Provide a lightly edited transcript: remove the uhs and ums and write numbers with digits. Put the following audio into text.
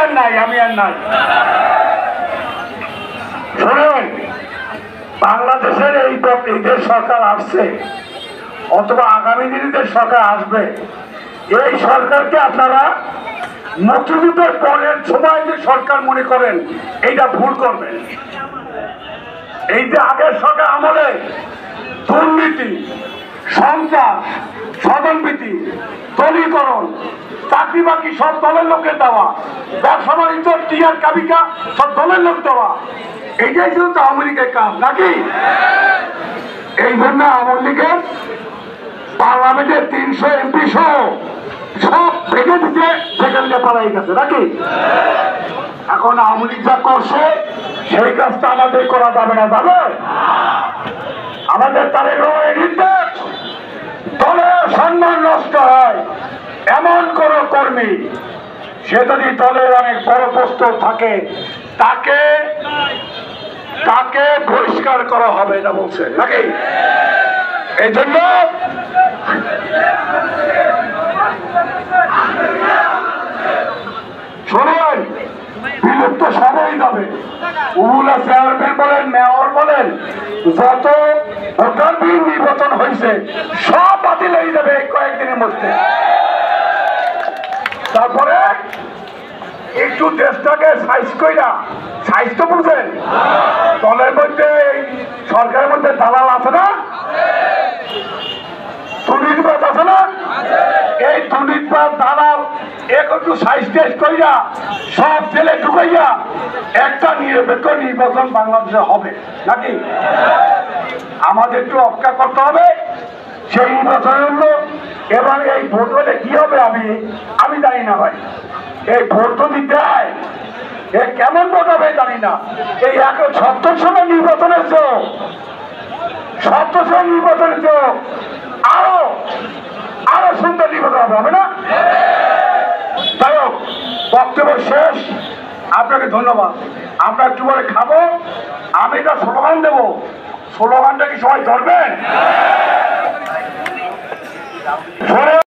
আর নাই শুনুন, বাংলাদেশের এই দেশ সরকার আসছে অথবা আগামী দিনে সরকার আসবে, এই সরকারকে আপনারা মুক্তিযুদ্ধের পরের সময় যে সরকার মনে করেন এইটা ভুল করবেন। এই যে আগের সরকার আমলে দুর্নীতি, সন্ত্রাস, স্বজনপ্রীতি, দলীয়করণ, চাকরি বাকরি সব দলের লোকের দেওয়া, ব্যবসা বাণিজ্য টিয়ার কাবিকা সব দলের লোক দেওয়া, এইটাই ছিল তো আওয়ামী লীগের কাজ নাকি? এই জন্য আওয়ামী লীগের পার্লামেন্টের 300 এমপি সহ সব ভেঙে দিতে সেখানে পালাই গেছে নাকি? এখন আওয়ামী লীগ যা করছে সেই কাজটা আমাদের করা যাবে না, যাবে? আমাদের তাদের নির্দেশ, দলের সম্মান নষ্ট হয় এমন কোন কর্মী, সে যদি দলের অনেক বড় পোস্ট থাকে তাকে বহিষ্কার করা হবে না বলছে নাকি? এই জন্য শুনুন, বিলুপ্ত সবই যাবে। উপজেলা চেয়ারম্যান বলেন, মেয়র বলেন, যত ভোটার বিল নির্বাচন হয়েছে সব বাতিল হয়ে যাবে এই কয়েকদিনের মধ্যে। তারপরে একটু দেশটাকে সাইজ কইরা, সাইজ তো বুঝেন, দলের মধ্যে সরকারের মধ্যে দালাল আছে না, দুর্নীতিবাদ আছে না, এই দুর্নীতিবাদ দালাল একটু সাইজ টেস্ট কইরা সব জেলে ঢুকাইয়া একটা নিরপেক্ষ নির্বাচন বাংলাদেশে হবে নাকি? আমাদের একটু অপেক্ষা করতে হবে সেই নির্বাচনের জন্য। এবার এই ভোট হলে কি হবে আমি জানি না ভাই। এই ভোট তো দিতে হয়, এ কেমন ভোট হবে জানি না। এই 70 সালের নির্বাচনের চেয়েও, 70 সালের নির্বাচনের চেয়েও আরো সুন্দর নির্বাচন হবে না? যাই হোক, বক্তব্য শেষ। আপনাকে ধন্যবাদ। আমরা একটু পরে খাবো, আমি একটা স্লোগান দেবো, স্লোগানটা কি সবাই ধরবেন?